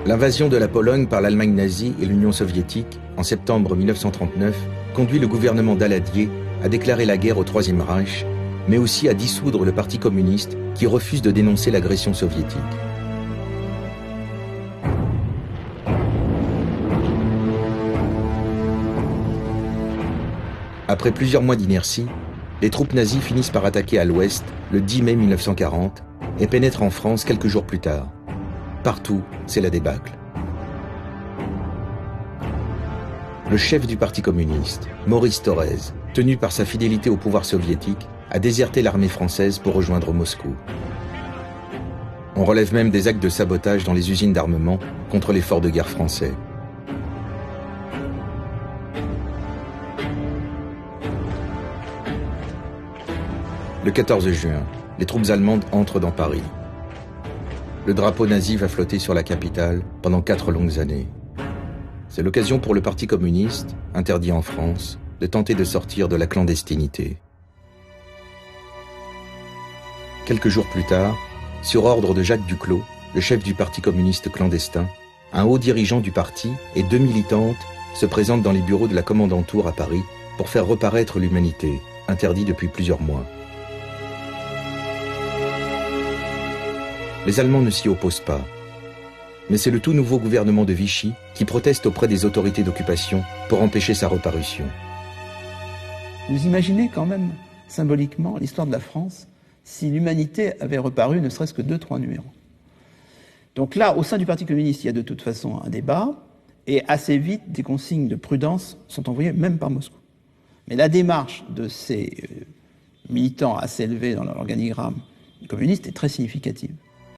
L'invasion de la Pologne par l'Allemagne nazie et l'Union soviétique en septembre 1939 conduit le gouvernement Daladier à déclarer la guerre au Troisième Reich, mais aussi à dissoudre le Parti communiste qui refuse de dénoncer l'agression soviétique. Après plusieurs mois d'inertie, les troupes nazies finissent par attaquer à l'ouest le 10 mai 1940 et pénètrent en France quelques jours plus tard. Partout, c'est la débâcle. Le chef du Parti communiste, Maurice Thorez, tenu par sa fidélité au pouvoir soviétique, a déserté l'armée française pour rejoindre Moscou. On relève même des actes de sabotage dans les usines d'armement contre les forts de guerre français. Le 14 juin, les troupes allemandes entrent dans Paris. Le drapeau nazi va flotter sur la capitale pendant 4 longues années. C'est l'occasion pour le Parti communiste, interdit en France, de tenter de sortir de la clandestinité. Quelques jours plus tard, sur ordre de Jacques Duclos, le chef du Parti communiste clandestin, un haut dirigeant du parti et 2 militantes se présentent dans les bureaux de la Kommandantur à Paris pour faire reparaître l'Humanité, interdit depuis plusieurs mois. Les Allemands ne s'y opposent pas. Mais c'est le tout nouveau gouvernement de Vichy qui proteste auprès des autorités d'occupation pour empêcher sa reparution. Vous imaginez quand même, symboliquement, l'histoire de la France si l'Humanité avait reparu ne serait-ce que 2-3 numéros. Donc là, au sein du Parti communiste, il y a de toute façon un débat, et assez vite, des consignes de prudence sont envoyées, même par Moscou. Mais la démarche de ces militants assez élevés dans l'organigramme communiste est très significative.